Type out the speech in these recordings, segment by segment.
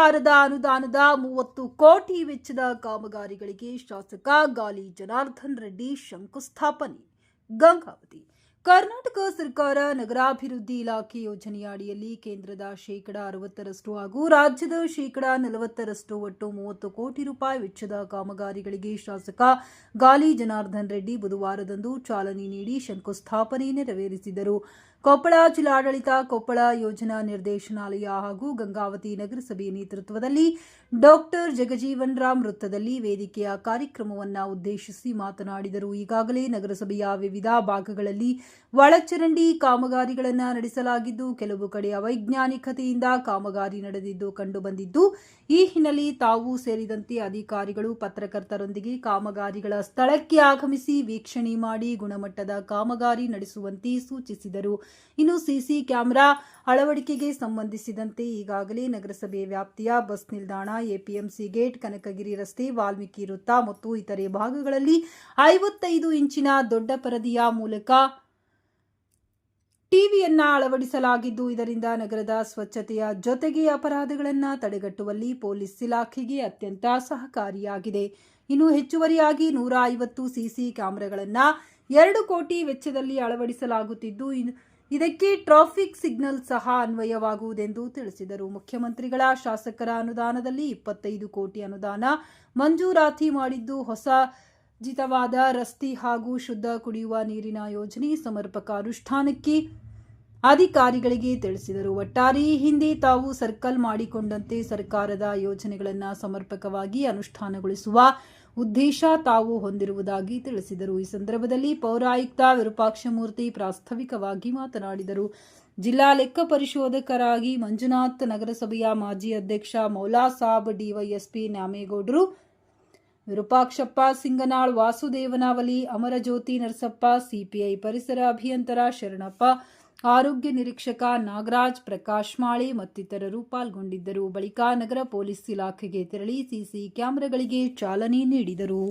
ಸರ್ಕಾರದ ಅನುದಾನದ 30 ಕೋಟಿ ವೆಚ್ಚದ ಕಾಮಗಾರಿಗಳಿಗೆ ಶಾಸಕ ಗಾಲಿ ಜನಾರ್ದನ್ ರೆಡ್ಡಿ ಶಂಕುಸ್ಥಾಪನೆ. ಗಂಗಾವತಿ ಕರ್ನಾಟಕ ಸರ್ಕಾರ ನಗರಾಭಿವೃದ್ಧಿ ಇಲಾಖೆ ಯೋಜನೆಯ ಅಡಿಯಲ್ಲಿ ಕೇಂದ್ರದ ಶೇಕಡಾ 60ರಷ್ಟು ಹಾಗೂ ರಾಜ್ಯದ ಶೇಕಡಾ 40ರಷ್ಟು ಒಟ್ಟು 30 ಕೋಟಿ ರೂಪಾಯಿ ವೆಚ್ಚದ ಕಾಮಗಾರಿಗಳಿಗೆ ಶಾಸಕ ಗಾಲಿ ಜನಾರ್ದನ್ ರೆಡ್ಡಿ ಬುಧವಾರದಂದು ಚಾಲನೆ ನೀಡಿ ಶಂಕುಸ್ಥಾಪನೆ ನೆರವೇರಿಸಿದರು. ಕೊಪ್ಪಳ ಜಿಲ್ಲಾಡಳಿತ, ಕೊಪ್ಪಳ ಯೋಜನಾ ನಿರ್ದೇಶನಾಲಯ ಹಾಗೂ ಗಂಗಾವತಿ ನಗರಸಭೆ ನೇತೃತ್ವದಲ್ಲಿ ಡಾಕ್ಟರ್ ಜಗಜೀವನ್ ರಾಮ್ ವೃತ್ತದಲ್ಲಿ ವೇದಿಕೆಯ ಕಾರ್ಯಕ್ರಮವನ್ನು ಉದ್ದೇಶಿಸಿ ಮಾತನಾಡಿದರು. ಈಗಾಗಲೇ ನಗರಸಭೆಯ ವಿವಿಧ ಭಾಗಗಳಲ್ಲಿ ಒಳಚರಂಡಿ ಕಾಮಗಾರಿಗಳನ್ನು ನಡೆಸಲಾಗಿದ್ದು, ಕೆಲವು ಕಡೆ ಅವೈಜ್ಞಾನಿಕತೆಯಿಂದ ಕಾಮಗಾರಿ ನಡೆದಿದ್ದು ಕಂಡುಬಂದಿದ್ದು, ಈ ಹಿನ್ನೆಲೆ ತಾವು ಸೇರಿದಂತೆ ಅಧಿಕಾರಿಗಳು ಪತ್ರಕರ್ತರೊಂದಿಗೆ ಕಾಮಗಾರಿಗಳ ಸ್ಥಳಕ್ಕೆ ಆಗಮಿಸಿ ವೀಕ್ಷಣೆ ಮಾಡಿ ಗುಣಮಟ್ಟದ ಕಾಮಗಾರಿ ನಡೆಸುವಂತೆ ಸೂಚಿಸಿದರು. ಇನ್ನು ಸಿಸಿ ಕ್ಯಾಮೆರಾ ಅಳವಡಿಕೆಗೆ ಸಂಬಂಧಿಸಿದಂತೆ ಈಗಾಗಲೇ ನಗರಸಭೆ ವ್ಯಾಪ್ತಿಯ ಬಸ್ ನಿಲ್ದಾಣ, ಎಪಿಎಂಸಿ ಗೇಟ್, ಕನಕಗಿರಿ ರಸ್ತೆ, ವಾಲ್ಮೀಕಿ ವೃತ್ತ ಮತ್ತು ಇತರೆ ಭಾಗಗಳಲ್ಲಿ 55 ಇಂಚಿನ ದೊಡ್ಡ ಪರದೆಯ ಮೂಲಕ ಟಿವಿಯನ್ನ ಅಳವಡಿಸಲಾಗಿದ್ದು, ಇದರಿಂದ ನಗರದ ಸ್ವಚ್ಛತೆಯ ಜೊತೆಗೆ ಅಪರಾಧಗಳನ್ನು ತಡೆಗಟ್ಟುವಲ್ಲಿ ಪೊಲೀಸ್ ಇಲಾಖೆಗೆ ಅತ್ಯಂತ ಸಹಕಾರಿಯಾಗಿದೆ. ಇನ್ನು ಹೆಚ್ಚುವರಿಯಾಗಿ 150 ಸಿಸಿ ಕ್ಯಾಮೆರಾಗಳನ್ನು 2 ಕೋಟಿ ವೆಚ್ಚದಲ್ಲಿ ಅಳವಡಿಸಲಾಗುತ್ತಿದ್ದು, ಇದಕ್ಕೆ ಟ್ರಾಫಿಕ್ ಸಿಗ್ನಲ್ ಸಹ ಅನ್ವಯವಾಗುವುದೆಂದು ತಿಳಿಸಿದರು. ಮುಖ್ಯಮಂತ್ರಿಗಳ ಶಾಸಕರ ಅನುದಾನದಲ್ಲಿ 25 ಕೋಟಿ ಅನುದಾನ ಮಂಜೂರಾತಿ ಮಾಡಿದ್ದು, ಹೊಸ ಜಿತವಾದ ರಸ್ತೆ ಹಾಗೂ ಶುದ್ಧ ಕುಡಿಯುವ ನೀರಿನ ಯೋಜನೆ ಸಮರ್ಪಕ ಅನುಷ್ಠಾನಕ್ಕೆ ಅಧಿಕಾರಿಗಳಿಗೆ ತಿಳಿಸಿದರು. ಒಟ್ಟಾರೆ ಈ ಹಿಂದೆ ತಾವು ಸರ್ಕಲ್ ಮಾಡಿಕೊಂಡಂತೆ ಸರ್ಕಾರದ ಯೋಜನೆಗಳನ್ನು ಸಮರ್ಪಕವಾಗಿ ಅನುಷ್ಠಾನಗೊಳಿಸುವ ಉದ್ದೇಶ ತಾವು ಹೊಂದಿರುವುದಾಗಿ ತಿಳಿಸಿದರು. ಈ ಸಂದರ್ಭದಲ್ಲಿ ಪೌರಾಯುಕ್ತ ವಿರೂಪಾಕ್ಷಮೂರ್ತಿ ಪ್ರಾಸ್ತಾವಿಕವಾಗಿ ಮಾತನಾಡಿದರು. ಜಿಲ್ಲಾ ಲೆಕ್ಕ ಪರಿಶೋಧಕರಾಗಿ ಮಂಜುನಾಥ್, ನಗರಸಭೆಯ ಮಾಜಿ ಅಧ್ಯಕ್ಷ ಮೌಲಾ ಸಾಬ್, ಡಿವೈಎಸ್ಪಿ ನ್ಯಾಮೇಗೌಡರು, ವಿರೂಪಾಕ್ಷಪ್ಪ ಸಿಂಗನಾಳ್, ವಾಸುದೇವನಾವಲಿ, ಅಮರಜ್ಯೋತಿ ನರಸಪ್ಪ, ಸಿಪಿಐ ಪರಿಸರ ಅಭಿಯಂತರ ಶರಣಪ್ಪ, ಆರೋಗ್ಯ ನಿರೀಕ್ಷಕ ನಾಗರಾಜ್, ಪ್ರಕಾಶ್ ಮಾಳೆ ಮತ್ತಿತರರು ಪಾಲ್ಗೊಂಡಿದ್ದರು. ಬಳಿಕ ನಗರ ಪೊಲೀಸ್ ಇಲಾಖೆಗೆ ತೆರಳಿ ಸಿಸಿ ಕ್ಯಾಮೆರಾಗಳಿಗೆ ಚಾಲನೆ ನೀಡಿದರು.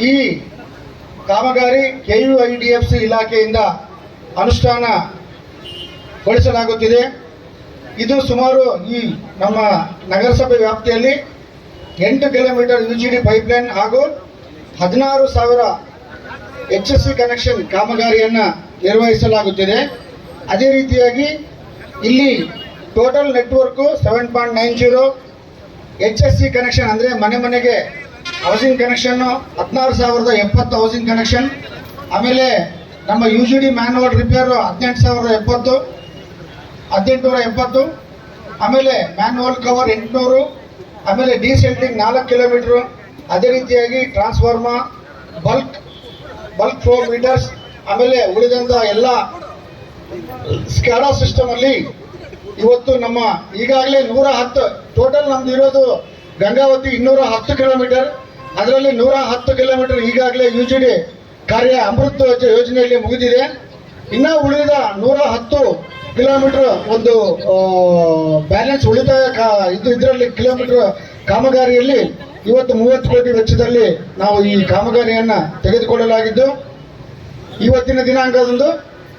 ಈ ಕಾಮಗಾರಿ KUIDFC ಇಲಾಖೆಯಿಂದ ಅನುಷ್ಠಾನಗೊಳಿಸಲಾಗುತ್ತಿದೆ. ಇದು ಸುಮಾರು ಈ ನಮ್ಮ ನಗರಸಭೆ ವ್ಯಾಪ್ತಿಯಲ್ಲಿ 8 ಕಿಲೋಮೀಟರ್ UGD ಪೈಪ್ಲೈನ್ ಹಾಗೂ 16,000 HSC ಕನೆಕ್ಷನ್ ಕಾಮಗಾರಿಯನ್ನು ನಿರ್ವಹಿಸಲಾಗುತ್ತಿದೆ. ಅದೇ ರೀತಿಯಾಗಿ ಇಲ್ಲಿ ಟೋಟಲ್ ನೆಟ್ವರ್ಕು 7.90 HSC ಕನೆಕ್ಷನ್ ಅಂದರೆ ಮನೆ ಮನೆಗೆ ಹೌಸಿಂಗ್ ಕನೆಕ್ಷನ್ 16,070 ಹೌಸಿಂಗ್ ಕನೆಕ್ಷನ್. ಆಮೇಲೆ ನಮ್ಮ UGD ಮ್ಯಾನ್ಹೋಲ್ ರಿಪೇರ್ 1870. ಆಮೇಲೆ ಮ್ಯಾನ್ಹೋಲ್ ಕವರ್ 800. ಆಮೇಲೆ ಡಿಸೆಲ್ಟಿಂಗ್ 4 ಕಿಲೋಮೀಟರ್. ಅದೇ ರೀತಿಯಾಗಿ ಟ್ರಾನ್ಸ್ಫಾರ್ಮರ್, ಬಲ್ಕ್ ಫ್ಲೋ ಮೀಟರ್ಸ್, ಆಮೇಲೆ ಉಳಿದಂತ ಎಲ್ಲ ಸ್ಕ್ಯಾಡಾ ಸಿಸ್ಟಮ್ ಅಲ್ಲಿ ಇವತ್ತು ನಮ್ಮ ಈಗಾಗಲೇ 110 ಟೋಟಲ್ ನಮ್ದು ಇರೋದು ಗಂಗಾವತಿ 210 ಕಿಲೋಮೀಟರ್. ಅದರಲ್ಲಿ 110 ಕಿಲೋಮೀಟರ್ ಈಗಾಗಲೇ UGD ಕಾರ್ಯ ಅಮೃತ ಯೋಜನೆಯಲ್ಲಿ ಮುಗಿದಿದೆ. ಇನ್ನ ಉಳಿದ 110 ಕಿಲೋಮೀಟರ್ ಒಂದು ಬ್ಯಾಲೆನ್ಸ್ ಉಳಿತಾಯ ಇದರಲ್ಲಿ ಕಿಲೋಮೀಟರ್ ಕಾಮಗಾರಿಯಲ್ಲಿ ಇವತ್ತು 30 ಕೋಟಿ ವೆಚ್ಚದಲ್ಲಿ ನಾವು ಈ ಕಾಮಗಾರಿಯನ್ನ ತೆಗೆದುಕೊಳ್ಳಲಾಗಿದ್ದು, ಇವತ್ತಿನ ದಿನಾಂಕದಂದು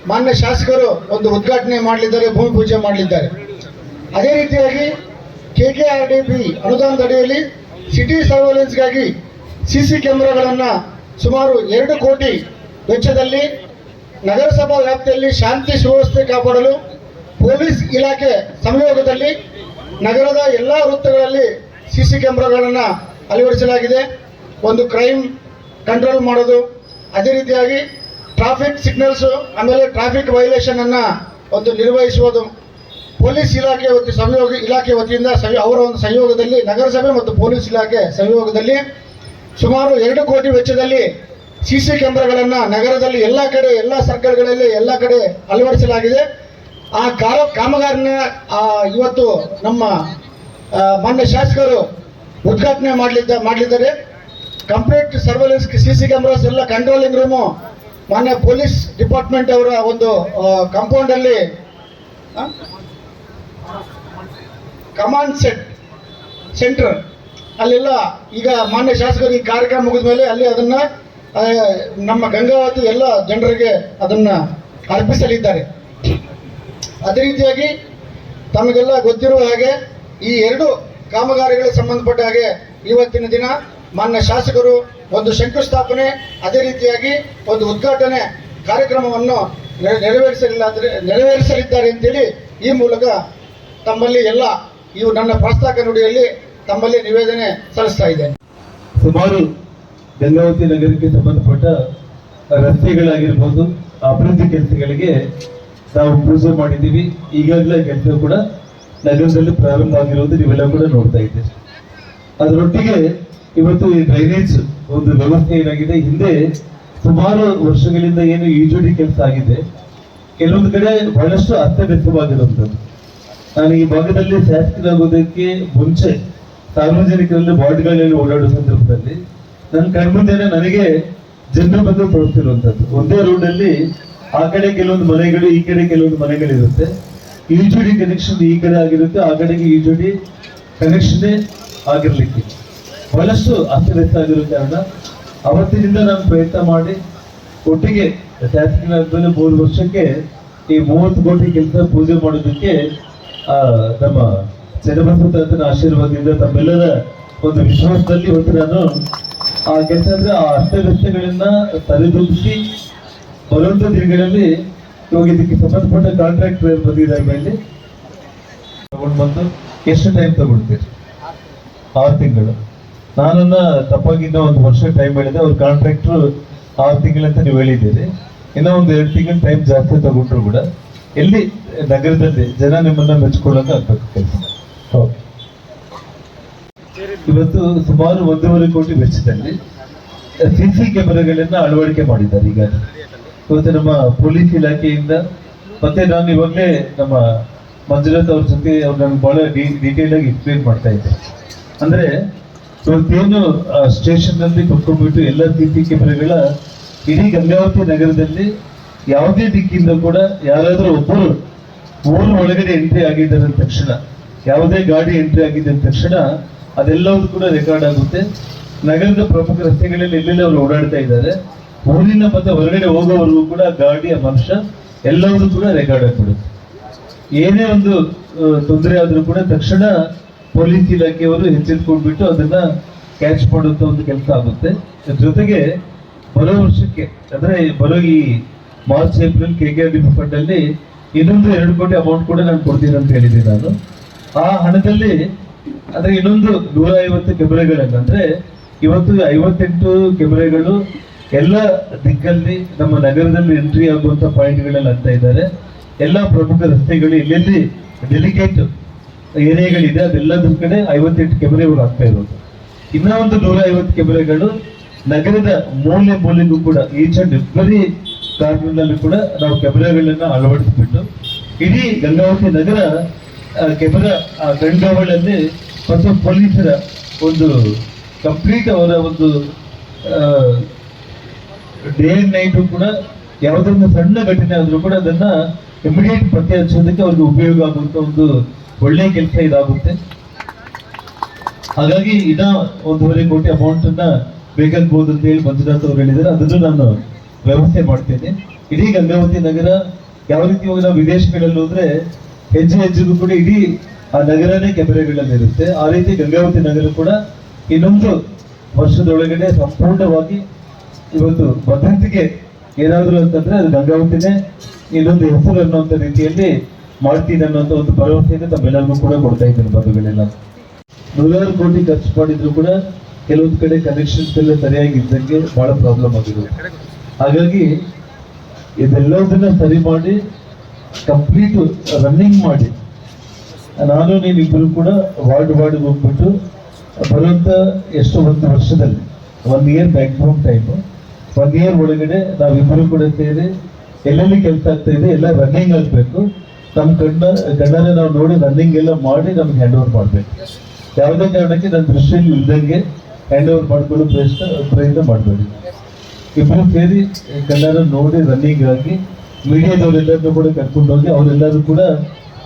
ಮಾನ್ಯ ಶಾಸಕರು ಒಂದು ಉದ್ಘಾಟನೆ ಮಾಡಲಿದ್ದಾರೆ, ಭೂಮಿ ಪೂಜೆ ಮಾಡಲಿದ್ದಾರೆ. ಅದೇ ರೀತಿಯಾಗಿ KKRDP ಅನುದಾನದ ಅಡಿಯಲ್ಲಿ ಸಿಟಿ ಸರ್ವೆಲೆನ್ಸ್ಗಾಗಿ CC ಕ್ಯಾಮೆರಾಗಳನ್ನು ಸುಮಾರು 2 ಕೋಟಿ ವೆಚ್ಚದಲ್ಲಿ ನಗರಸಭಾ ವ್ಯಾಪ್ತಿಯಲ್ಲಿ ಶಾಂತಿ ಸುವ್ಯವಸ್ಥೆ ಕಾಪಾಡಲು ಪೊಲೀಸ್ ಇಲಾಖೆ ಸಂಯೋಗದಲ್ಲಿ ನಗರದ ಎಲ್ಲ ವೃತ್ತಗಳಲ್ಲಿ CC ಕ್ಯಾಮೆರಾಗಳನ್ನು ಅಳವಡಿಸಲಾಗಿದೆ. ಒಂದು ಕ್ರೈಮ್ ಕಂಟ್ರೋಲ್ ಮಾಡೋದು, ಅದೇ ರೀತಿಯಾಗಿ ಟ್ರಾಫಿಕ್ ಸಿಗ್ನಲ್ಸ್, ಆಮೇಲೆ ಟ್ರಾಫಿಕ್ ವೈಲೇಷನ್ ಅನ್ನ ಒಂದು ನಿರ್ವಹಿಸುವುದು. ಪೊಲೀಸ್ ಇಲಾಖೆ ಇಲಾಖೆ ವತಿಯಿಂದ ಅವರ ಒಂದು ಸಂಯೋಗದಲ್ಲಿ ನಗರಸಭೆ ಮತ್ತು ಪೊಲೀಸ್ ಇಲಾಖೆ ಸಂಯೋಗದಲ್ಲಿ ಸುಮಾರು 2 ಕೋಟಿ ವೆಚ್ಚದಲ್ಲಿ CC ಕ್ಯಾಮೆರಾಗಳನ್ನು ನಗರದಲ್ಲಿ ಎಲ್ಲ ಕಡೆ, ಎಲ್ಲ ಸರ್ಕಲ್ಗಳಲ್ಲಿ ಎಲ್ಲ ಕಡೆ ಅಳವಡಿಸಲಾಗಿದೆ. ಆ ಕಾಮಗಾರಿನ ಇವತ್ತು ನಮ್ಮ ಮಾನ್ಯ ಶಾಸಕರು ಉದ್ಘಾಟನೆ ಮಾಡಲಿದ್ದಾರೆ. ಕಂಪ್ಲೀಟ್ ಸರ್ವೆಲೆನ್ಸ್ CC ಕ್ಯಾಮೆರಾಸ್ ಎಲ್ಲ ಕಂಟ್ರೋಲಿಂಗ್ ರೂಮು ಮಾನ್ಯ ಪೊಲೀಸ್ ಡಿಪಾರ್ಟ್ಮೆಂಟ್ ಅವರ ಒಂದು ಕಾಂಪೌಂಡ್ ಅಲ್ಲಿ ಕಮಾಂಡ್ ಸೆಂಟರ್ ಅಲ್ಲೆಲ್ಲ ಈಗ ಮಾನ್ಯ ಶಾಸಕರು ಈ ಕಾರ್ಯಕ್ರಮ ಮುಗಿದ ಮೇಲೆ ಅಲ್ಲಿ ಅದನ್ನ ನಮ್ಮ ಗಂಗಾವತಿ ಎಲ್ಲ ಜನರಿಗೆ ಅದನ್ನ ಅರ್ಪಿಸಲಿದ್ದಾರೆ. ಅದೇ ರೀತಿಯಾಗಿ ತಮಗೆಲ್ಲ ಗೊತ್ತಿರುವ ಹಾಗೆ ಈ 2 ಕಾಮಗಾರಿಗಳಿಗೆ ಸಂಬಂಧಪಟ್ಟ ಹಾಗೆ ಇವತ್ತಿನ ದಿನ ಮಾನ್ಯ ಶಾಸಕರು ಒಂದು ಶಂಕುಸ್ಥಾಪನೆ, ಅದೇ ರೀತಿಯಾಗಿ ಒಂದು ಉದ್ಘಾಟನೆ ಕಾರ್ಯಕ್ರಮವನ್ನು ನೆರವೇರಿಸಲಿದ್ದಾರೆ ಅಂತೇಳಿ ಈ ಮೂಲಕ ತಮ್ಮಲ್ಲಿ ಎಲ್ಲ ಇವು ನನ್ನ ಪ್ರಸ್ತಾಕ ನುಡಿಯಲ್ಲಿ ತಮ್ಮಲ್ಲಿ ನಿವೇದನೆ ಸಲ್ಲಿಸ್ತಾ ಇದ್ದೇನೆ. ಸುಮಾರು ಗಂಗಾವತಿ ನಗರಕ್ಕೆ ಸಂಬಂಧಪಟ್ಟ ರಸ್ತೆಗಳಾಗಿರ್ಬೋದು, ಅಭಿವೃದ್ಧಿ ಕೆಲಸಗಳಿಗೆ ನಾವು ಪೂಜೆ ಮಾಡಿದ್ದೀವಿ. ಈಗಾಗಲೇ ಕೆಲಸ ಕೂಡ ನಗರದಲ್ಲಿ ಪ್ರಾರಂಭ ಆಗಿರೋದು ನೀವೆಲ್ಲ ಕೂಡ ನೋಡ್ತಾ ಇದ್ದೀರಿ. ಅದರೊಟ್ಟಿಗೆ ಇವತ್ತು ಈ ಡ್ರೈನೇಜ್ ಒಂದು ವ್ಯವಸ್ಥೆ ಏನಾಗಿದೆ, ಹಿಂದೆ ಸುಮಾರು ವರ್ಷಗಳಿಂದ ಏನು UGD ಕೆಲಸ ಆಗಿದೆ, ಕೆಲವೊಂದು ಕಡೆ ಬಹಳಷ್ಟು ಅಸ್ತವ್ಯಸ್ತವಾಗಿರುವಂಥದ್ದು. ನಾನು ಈ ಭಾಗದಲ್ಲಿ ಶಾಸಕರಾಗೋದಕ್ಕೆ ಮುಂಚೆ ಸಾರ್ವಜನಿಕರಲ್ಲಿ ವಾರ್ಡ್ಗಳಲ್ಲಿ ಓಡಾಡುವ ಸಂದರ್ಭದಲ್ಲಿ ನನ್ನ ಕಣ್ಮುಂದೆನೆ ನನಗೆ ಜನರು ಬಂದು ತೋರಿಸ್ತಿರುವಂಥದ್ದು. ಒಂದೇ ರೋಡಲ್ಲಿ ಆ ಕಡೆ ಕೆಲವೊಂದು ಮನೆಗಳು, ಈ ಕಡೆ ಕೆಲವೊಂದು ಮನೆಗಳಿರುತ್ತೆ. UGD ಕನೆಕ್ಷನ್ ಈ ಕಡೆ ಆಗಿರುತ್ತೆ, ಆ ಕಡೆಗೆ UGD ಕನೆಕ್ಷನ್ನೇ ಆಗಿರ್ಲಿಕ್ಕೆ ಬಹಳಷ್ಟು ಅಸ್ತವ್ಯಸ್ತ ಆಗಿರೋ ಕಾರಣ ಅವತ್ತಿನಿಂದ ನಾನು ಪ್ರಯತ್ನ ಮಾಡಿ ಒಟ್ಟಿಗೆ ಶಾಸಕರಾದ್ಮೇಲೆ 3 ವರ್ಷಕ್ಕೆ ಈ 30 ಕೋಟಿ ಕೆಲಸ ಪೂಜೆ ಮಾಡೋದಕ್ಕೆ ನಮ್ಮ ಚನ್ನಬಸವನ ಆಶೀರ್ವಾದದಿಂದ ತಮ್ಮೆಲ್ಲರ ಒಂದು ವಿಶ್ವಾಸದಲ್ಲಿ ಇವತ್ತು ನಾನು ಆ ಕೆಲಸ ಅಂದ್ರೆ ಆ ಅಸ್ತವ್ಯಸ್ತಗಳನ್ನ ಸರಿದೂಗಿಸಿ ಬರುವಂತ ದಿನಗಳಲ್ಲಿ ಇವಾಗ ಇದಕ್ಕೆ ಸಂಬಂಧಪಟ್ಟ ಕಾಂಟ್ರಾಕ್ಟರ್ ಬಂದಿದ್ದಾರೆ ಮೇಲೆ ತಗೊಂಡು ಬಂದು ಎಷ್ಟು ಟೈಮ್ ತಗೊಳ್ತೀರಿ? 6 ತಿಂಗಳು. ನಾನನ್ನ ತಪ್ಪಾಗಿ ಇನ್ನೂ 1 ವರ್ಷ ಟೈಮ್ ಹೇಳಿದೆ. ಅವ್ರ ಕಾಂಟ್ರಾಕ್ಟರ್ 6 ತಿಂಗಳಂತ ನೀವು ಹೇಳಿದ್ದೀರಿ. ಇನ್ನೂ 1-2 ತಿಂಗಳು ಟೈಮ್ ಜಾಸ್ತಿ ತಗೊಂಡ್ರು ಕೂಡ ಎಲ್ಲಿ ನಗರದಲ್ಲಿ ಜನ ನಿಮ್ಮನ್ನ ಮೆಚ್ಕೊಳ್ಳೋಕೆ ಆಗ್ಬೇಕು ಕೆಲಸ. ಇವತ್ತು ಸುಮಾರು 1.5 ಕೋಟಿ ವೆಚ್ಚದಲ್ಲಿ CC ಕ್ಯಾಮೆರಾಗಳನ್ನ ಅಳವಡಿಕೆ ಮಾಡಿದ್ದಾರೆ. ಈಗ ಇವತ್ತು ನಮ್ಮ ಪೊಲೀಸ್ ಇಲಾಖೆಯಿಂದ ಮತ್ತೆ ನಾನು ಇವಾಗಲೇ ನಮ್ಮ ಮಂಜುನಾಥ್ ಅವ್ರ ಜೊತೆ ಅವ್ರು ನನಗೆ ಬಹಳ ಡೀಟೇಲ್ ಆಗಿ ಎಕ್ಸ್ಪ್ಲೇನ್ ಮಾಡ್ತಾ ಇದ್ದೆ. ಅಂದ್ರೆ ಇವತ್ತೇನು ಸ್ಟೇಷನ್ ನಲ್ಲಿ ಕುತ್ಕೊಂಡ್ಬಿಟ್ಟು ಎಲ್ಲ CC ಕ್ಯಾಮೆರಾಗಳ ಇಡೀ ಗಂಗಾವತಿ ನಗರದಲ್ಲಿ ಯಾವುದೇ ದಿಕ್ಕಿಂದ ಕೂಡ ಯಾರಾದ್ರೂ ಒಬ್ಬರು ಊರು ಒಳಗಡೆ ಎಂಟ್ರಿ ಆಗಿದ್ದಾರೆ ಅಂದ ತಕ್ಷಣ, ಯಾವುದೇ ಗಾಡಿ ಎಂಟ್ರಿ ಆಗಿದೆ ಅಂದ ತಕ್ಷಣ ಅದೆಲ್ಲವೂ ಕೂಡ ರೆಕಾರ್ಡ್ ಆಗುತ್ತೆ. ನಗರದ ಪ್ರಮುಖ ರಸ್ತೆಗಳಲ್ಲಿ ಎಲ್ಲೆಲ್ಲಿ ಅವರು ಓಡಾಡ್ತಾ ಇದ್ದಾರೆ, ಊರಿನ ಮತ್ತೆ ಹೊರಗಡೆ ಹೋಗೋವರೆಗೂ ಕೂಡ ಗಾಡಿಯ ಮನುಷ್ಯ ಎಲ್ಲವೂ ಕೂಡ ರೆಕಾರ್ಡ್ ಆಗಿಬಿಡುತ್ತೆ. ಏನೇ ಒಂದು ತೊಂದರೆ ಆದ್ರೂ ಕೂಡ ತಕ್ಷಣ ಪೊಲೀಸ್ ಇಲಾಖೆಯವರು ಎಚ್ಚೆತ್ಕೊಂಡ್ಬಿಟ್ಟು ಅದನ್ನ ಕ್ಯಾಚ್ ಮಾಡುವಂತ ಒಂದು ಕೆಲಸ ಆಗುತ್ತೆ. ಜೊತೆಗೆ ಬರೋ ವರ್ಷಕ್ಕೆ ಅಂದ್ರೆ ಬರೋ ಈ ಮಾರ್ಚ್ ಏಪ್ರಿಲ್ KKRDP ಫಂಡ್ ಅಲ್ಲಿ ಇನ್ನೊಂದು 2 ಕೋಟಿ ಅಮೌಂಟ್ ಕೂಡ ನಾನು ಕೊಡ್ತೀನಿ ಅಂತ ಹೇಳಿದ್ದೀನಿ. ನಾನು ಆ ಹಣದಲ್ಲಿ ಅಂದ್ರೆ ಇನ್ನೊಂದು 150 ಕ್ಯಾಮೆರಾಗಳನ್ನ ಅಂದ್ರೆ ಇವತ್ತು 58 ಕೆಮೆರಾಗಳು ಎಲ್ಲ ದಿಕ್ಕಲ್ಲಿ ನಮ್ಮ ನಗರದಲ್ಲಿ ಎಂಟ್ರಿ ಆಗುವಂತ ಪಾಯಿಂಟ್ಗಳಲ್ಲಿ ಆಗ್ತಾ ಇದ್ದಾರೆ. ಎಲ್ಲ ಪ್ರಮುಖ ರಸ್ತೆಗಳು ಎಲ್ಲೆಲ್ಲಿ ಡೆಲಿಕೇಟ್ ಏರಿಯಾಗಳಿದೆ ಅದೆಲ್ಲದ್ರ ಕಡೆ 58 ಕೆಮೆರಾಗಳು ಆಗ್ತಾ ಇರೋದು. ಇನ್ನ ಒಂದು 150 ಕೆಮೆರಾಗಳು ನಗರದ ಮೂಲೆ ಮೂಲೆಗೂ ಕೂಡ ಈಚ್ ಅಂಡ್ ಎವ್ರಿ ಕಾರ್ನರ್ನಲ್ಲಿ ಕೂಡ ನಾವು ಕೆಮೆರಾಗಳನ್ನ ಅಳವಡಿಸಿಬಿಟ್ಟು ಇಡೀ ಗಂಗಾವತಿ ನಗರ ಕೆಮೆರಾ ಕಣ್ಗಾವಲಲ್ಲಿ ಮತ್ತು ಪೊಲೀಸರ ಒಂದು ಕಂಪ್ಲೀಟ್ ಅವರ ಒಂದು ಡೇ ಅಂಡ್ ನೈಟ್ ಕೂಡ ಯಾವುದೊಂದು ಸಣ್ಣ ಘಟನೆ ಆದ್ರೂ ಕೂಡ ಅದನ್ನ ಇಮಿಡಿಯೇಟ್ ಪತ್ತೆ ಹಚ್ಚೋದಕ್ಕೆ ಅವ್ರಿಗೆ ಉಪಯೋಗ ಆಗುವಂತ ಒಂದು ಒಳ್ಳೆ ಕೆಲಸ ಇದಾಗುತ್ತೆ. ಹಾಗಾಗಿ ಇನ್ನ 1.5 ಕೋಟಿ ಅಮೌಂಟ್ ಅನ್ನ ಬೇಕಾಗಬಹುದು ಅಂತ ಹೇಳಿ ಮಂಜುನಾಥ್ ಅವರು ಹೇಳಿದ್ದಾರೆ. ಅದನ್ನು ನಾನು ವ್ಯವಸ್ಥೆ ಮಾಡ್ತೇನೆ. ಇಡೀ ಗಂಗಾವತಿ ನಗರ ಯಾವ ರೀತಿ ನಾವು ವಿದೇಶಗಳಲ್ಲಿ ಹೋದ್ರೆ ಹೆಜ್ಜೆ ಹೆಜ್ಜೆಗೂ ಕೂಡ ಇಡೀ ಆ ನಗರನೇ ಕೆಮೆರಾಗಳಲ್ಲಿ ಇರುತ್ತೆ. ಆ ರೀತಿ ಗಂಗಾವತಿ ನಗರ ಕೂಡ ಇನ್ನೊಂದು ವರ್ಷದೊಳಗಡೆ ಸಂಪೂರ್ಣವಾಗಿ ಇವತ್ತು ಭದ್ರತೆಗೆ ಏನಾದ್ರು ಅಂತಂದ್ರೆ ಅದು ಗಂಗಾವತಿನೇ ಇನ್ನೊಂದು ಹೆಸರು ಅನ್ನುವಂಥ ರೀತಿಯಲ್ಲಿ ಮಾಡ್ತೀನಿ ಅನ್ನೋಂಥ ಒಂದು ಭರವಸೆಯನ್ನು ತಮ್ಮೆಲ್ಲರಿಗೂ ಕೂಡ ಕೊಡ್ತಾ ಇದ್ದೇನೆ. ಬಂಧುಗಳೆಲ್ಲ 100 ಕೋಟಿ ಖರ್ಚು ಮಾಡಿದ್ರು ಕೂಡ ಕೆಲವೊಂದು ಕಡೆ ಕನೆಕ್ಷನ್ಸ್ ಎಲ್ಲ ಸರಿಯಾಗಿ ಇದ್ದಂಗೆ ಬಹಳ ಪ್ರಾಬ್ಲಮ್ ಆಗಿದೆ. ಹಾಗಾಗಿ ಇದೆಲ್ಲದನ್ನ ಸರಿ ಮಾಡಿ ಕಂಪ್ಲೀಟ್ ರನ್ನಿಂಗ್ ಮಾಡಿ ನಾನು ನೀವಿಬ್ಬರು ಕೂಡ ವಾರ್ಡ್ ಹೋಗ್ಬಿಟ್ಟು ಬರುವಂತ ಎಷ್ಟು ಒಂದು ವರ್ಷದಲ್ಲಿ 1 ಇಯರ್ ಮ್ಯಾಕ್ಸಿಮಮ್ ಟೈಮ್ 1 ಇಯರ್ ಒಳಗಡೆ ನಾವಿಬ್ಬರು ಕೂಡ ಸೇರಿ ಎಲ್ಲೆಲ್ಲಿ ಕೆಲಸ ಆಗ್ತಾ ಇದೆ ಎಲ್ಲ ರನ್ನಿಂಗ್ ಆಗ್ಬೇಕು. ನಮ್ಮ ಕಣ್ಣಾರೆ ನಾವು ನೋಡಿ ರನ್ನಿಂಗ್ ಎಲ್ಲ ಮಾಡಿ ನಮ್ಗೆ ಹ್ಯಾಂಡ್ ಓವರ್ ಮಾಡ್ಬೇಕು. ಯಾವುದೇ ಕಾರಣಕ್ಕೆ ನನ್ನ ದೃಷ್ಟಿಯಲ್ಲಿ ಇಲ್ದಂಗೆ ಹ್ಯಾಂಡ್ ಓವರ್ ಮಾಡ್ಕೊಳ್ಳೋ ಪ್ರಯತ್ನ ಮಾಡಬೇಡಿ. ಇಬ್ಬರು ಸೇರಿ ಕಣ್ಣಾರ ನೋಡಿ ರನ್ನಿಂಗ್ ಆಗಿ ಮೀಡಿಯಾದವರೆಲ್ಲರನ್ನೂ ಕೂಡ ಕರ್ಕೊಂಡು ಹೋಗಿ ಅವರೆಲ್ಲರೂ ಕೂಡ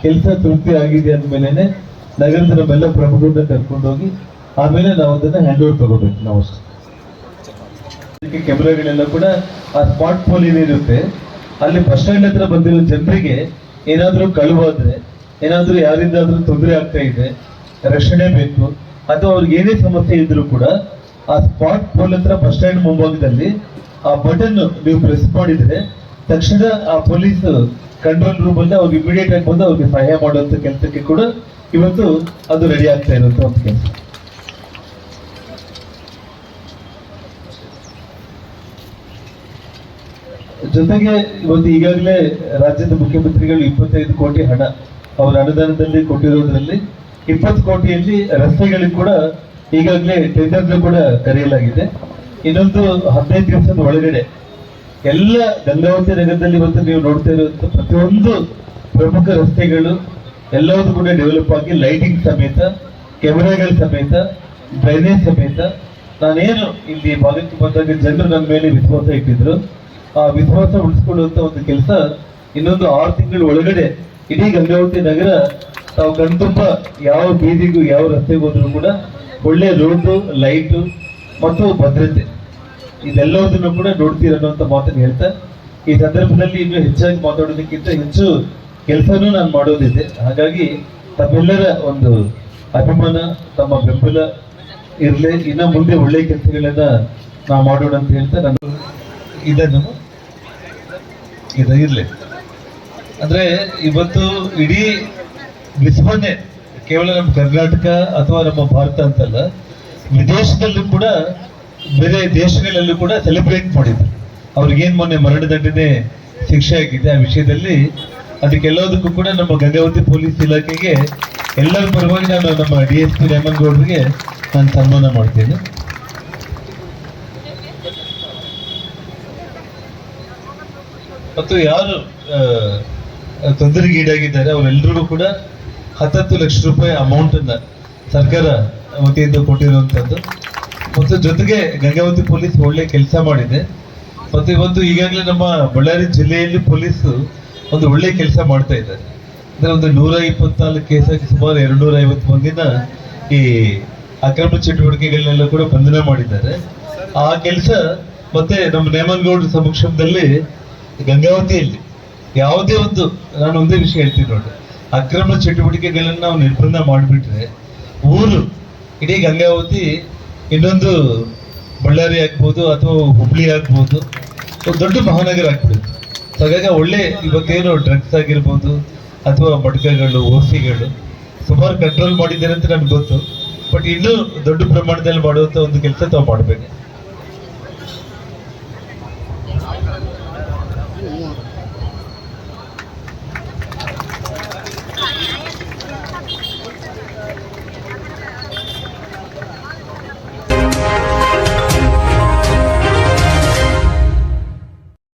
ಕೆಲಸ ತೃಪ್ತಿ ಆಗಿದೆ ಅಂದ್ಮೇಲೆ ನಗರದ ನಮ್ಮೆಲ್ಲ ಪ್ರಮುಖರನ್ನ ಕರ್ಕೊಂಡು ಹೋಗಿ ಆಮೇಲೆ ನಾವು ಅದನ್ನ ಹ್ಯಾಂಡ್ ಓವರ್ ತಗೋಬೇಕು. ನಾವು ಕೆಮೆರಾಗಳೆಲ್ಲ ಕೂಡ ಆ ಸ್ಮಾರ್ಟ್ ಫೋನ್ ಏನಿರುತ್ತೆ ಅಲ್ಲಿ ಬಸ್ ಸ್ಟ್ಯಾಂಡ್ ಹತ್ರ ಬಂದಿರೋ ಜನರಿಗೆ ಏನಾದ್ರೂ ಕಳುವಾದ್ರೆ ಏನಾದ್ರೂ ಯಾರಿಂದಾದ್ರೂ ತೊಂದರೆ ಆಗ್ತಾ ಇದೆ, ರಕ್ಷಣೆ ಬೇಕು ಅಥವಾ ಅವ್ರಿಗೆ ಏನೇ ಸಮಸ್ಯೆ ಇದ್ರು ಕೂಡ ಆ ಸ್ಮಾರ್ಟ್ ಫೋನ್ ಹತ್ರ ಬಸ್ ಸ್ಟ್ಯಾಂಡ್ ಮುಂಭಾಗದಲ್ಲಿ ಆ ಬಟನ್ ನೀವು ಪ್ರೆಸ್ ಮಾಡಿದ್ರೆ ತಕ್ಷಣ ಆ ಪೊಲೀಸ್ ಕಂಟ್ರೋಲ್ ರೂಮ್ ಅಲ್ಲಿ ಅವ್ರಿಗೆ ಇಮಿಡಿಯೇಟ್ ಆಗಿ ಬಂದು ಅವ್ರಿಗೆ ಸಹಾಯ ಮಾಡುವಂತ ಕೆಲಸಕ್ಕೆ ಕೂಡ ಇವತ್ತು ಅದು ರೆಡಿ ಆಗ್ತಾ ಇರುವಂತ ಒಂದು ಕೆಲಸ. ಜೊತೆಗೆ ಇವತ್ತು ಈಗಾಗಲೇ ರಾಜ್ಯದ ಮುಖ್ಯಮಂತ್ರಿಗಳು 25 ಕೋಟಿ ಹಣ ಅವರ ಅನುದಾನದಲ್ಲಿ ಕೊಟ್ಟಿರೋದ್ರಲ್ಲಿ 20 ಕೋಟಿಯಲ್ಲಿ ರಸ್ತೆಗಳಿಗೆ ಕೂಡ ಈಗಾಗಲೇ ಟೆಂಡರ್ ಕೂಡ ಕರೆಯಲಾಗಿದೆ. ಇನ್ನೊಂದು 15 ದಿವಸದ ಒಳಗಡೆ ಎಲ್ಲ ಗಂಗಾವತಿ ನಗರದಲ್ಲಿ ಇವತ್ತು ನೀವು ನೋಡ್ತಾ ಇರುವಂತ ಪ್ರತಿಯೊಂದು ಪ್ರಮುಖ ರಸ್ತೆಗಳು ಎಲ್ಲವೂ ಕೂಡ ಡೆವಲಪ್ ಆಗಿ ಲೈಟಿಂಗ್ ಸಮೇತ, ಕೆಮೆರಾಗಳ ಸಮೇತ, ಡ್ರೈನೇಜ್ ಸಮೇತ. ನಾನೇನು ಇಲ್ಲಿ ಭಾಗಕ್ಕೆ ಬಂದಾಗ ಜನರು ನನ್ನ ಮೇಲೆ ವಿಶ್ವಾಸ ಇಟ್ಟಿದ್ರು, ಆ ವಿಶ್ವಾಸ ಉಳಿಸ್ಕೊಳ್ಳುವಂತ ಒಂದು ಕೆಲಸ ಇನ್ನೊಂದು 6 ತಿಂಗಳ ಒಳಗಡೆ ಇಡೀ ಗಂಗಾವತಿ ನಗರ ತಾವು ಕಣ್ತುಂಬ ಯಾವ ಬೀದಿಗೂ ಯಾವ ರಸ್ತೆಗೆ ಹೋದ್ರೂ ಕೂಡ ಒಳ್ಳೆ ರೋಡು, ಲೈಟು ಮತ್ತು ಭದ್ರತೆ ಇದೆಲ್ಲದನ್ನು ಕೂಡ ನೋಡ್ತೀರ ಅನ್ನುವಂಥ ಮಾತನ್ನು ಹೇಳ್ತಾ ಈ ಸಂದರ್ಭದಲ್ಲಿ ಇನ್ನು ಹೆಚ್ಚಾಗಿ ಮಾತಾಡೋದಕ್ಕಿಂತ ಹೆಚ್ಚು ಕೆಲಸನೂ ನಾನು ಮಾಡೋದಿದೆ. ಹಾಗಾಗಿ ತಮ್ಮೆಲ್ಲರ ಒಂದು ಅಭಿಮಾನ, ತಮ್ಮ ಬೆಂಬಲ ಇರಲಿ, ಇನ್ನು ಮುಂದೆ ಒಳ್ಳೆ ಕೆಲಸಗಳನ್ನ ನಾವು ಮಾಡೋಣ ಅಂತ ಹೇಳ್ತಾ ನಾನು ಇದನ್ನು ಇರಲಿ. ಅಂದ್ರೆ ಇವತ್ತು ಇಡೀ ವಿಶ್ವನೇ ಕೇವಲ ನಮ್ಮ ಕರ್ನಾಟಕ ಅಥವಾ ನಮ್ಮ ಭಾರತ ಅಂತಲ್ಲ, ವಿದೇಶದಲ್ಲೂ ಕೂಡ ಬೇರೆ ದೇಶಗಳಲ್ಲೂ ಕೂಡ ಸೆಲೆಬ್ರೇಟ್ ಮಾಡಿದ್ರು. ಅವ್ರಿಗೇನ್ ಮೊನ್ನೆ ಮರಣದಂಡನೆ ಶಿಕ್ಷೆ ಆಗಿದೆ ಆ ವಿಷಯದಲ್ಲಿ. ಅದಕ್ಕೆಲ್ಲದಕ್ಕೂ ಕೂಡ ನಮ್ಮ ಗಂಗಾವತಿ ಪೊಲೀಸ್ ಇಲಾಖೆಗೆ ಎಲ್ಲರ ಪರವಾಗಿ ನಾನು ನಮ್ಮ DSP ರೇಮನ್ಗೌಡರಿಗೆ ನಾನು ಸನ್ಮಾನ ಮಾಡ್ತೇನೆ. ಮತ್ತು ಯಾರು ತೊಂದರೆಗೀಡಾಗಿದ್ದಾರೆ ಅವರೆಲ್ಲರಿಗೂ ಕೂಡ 10 ಲಕ್ಷ ರೂಪಾಯಿ ಅಮೌಂಟ್ ಅನ್ನ ಸರ್ಕಾರ ವತಿಯಿಂದ ಕೊಟ್ಟಿರುವಂತದ್ದು. ಮತ್ತು ಜೊತೆಗೆ ಗಂಗಾವತಿ ಪೊಲೀಸ್ ಒಳ್ಳೆ ಕೆಲಸ ಮಾಡಿದೆ. ಮತ್ತು ಇವತ್ತು ಈಗಾಗಲೇ ನಮ್ಮ ಬಳ್ಳಾರಿ ಜಿಲ್ಲೆಯಲ್ಲಿ ಪೊಲೀಸ್ ಒಂದು ಒಳ್ಳೆ ಕೆಲಸ ಮಾಡ್ತಾ ಇದ್ದಾರೆ. ಅಂದ್ರೆ ಒಂದು 124 ಕೇಸಾಗಿ ಸುಮಾರು 250 ಮಂದಿನ ಈ ಅಕ್ರಮ ಚಟುವಟಿಕೆಗಳನ್ನೆಲ್ಲ ಕೂಡ ಬಂಧನ ಮಾಡಿದ್ದಾರೆ. ಆ ಕೆಲಸ ಮತ್ತೆ ನಮ್ಮ ನೇಮನ್ಗೌಡ್ರ ಸಮಕ್ಷಮದಲ್ಲಿ ಗಂಗಾವತಿಯಲ್ಲಿ ಯಾವುದೇ ಒಂದು, ನಾನು ಒಂದೇ ವಿಷಯ ಹೇಳ್ತೀನಿ ನೋಡಿ, ಅಕ್ರಮ ಚಟುವಟಿಕೆಗಳನ್ನ ನಾವು ನಿರ್ಬಂಧ ಮಾಡಿಬಿಟ್ರೆ ಊರು ಇಡೀ ಗಂಗಾವತಿ ಇನ್ನೊಂದು ಬಳ್ಳಾರಿ ಆಗ್ಬೋದು ಅಥವಾ ಹುಬ್ಳಿ ಆಗ್ಬೋದು ಒಂದು ದೊಡ್ಡ ಮಹಾನಗರ ಆಗ್ಬಿಡುತ್ತೆ. ಹಾಗಾಗಿ ಒಳ್ಳೆ ಇವತ್ತೇನು ಡ್ರಗ್ಸ್ ಆಗಿರ್ಬೋದು ಅಥವಾ ಮಡ್ಕಗಳು, ಓಸಿಗಳು, ಸೊ ಕಂಟ್ರೋಲ್ ಮಾಡಿದ್ದೀರಿ ಅಂತ ನನ್ಗೆ ಗೊತ್ತು. ಬಟ್ ಇನ್ನೂ ದೊಡ್ಡ ಪ್ರಮಾಣದಲ್ಲಿ ಮಾಡುವಂತ ಒಂದು ಕೆಲಸ ತಾವು ಮಾಡಬೇಕು.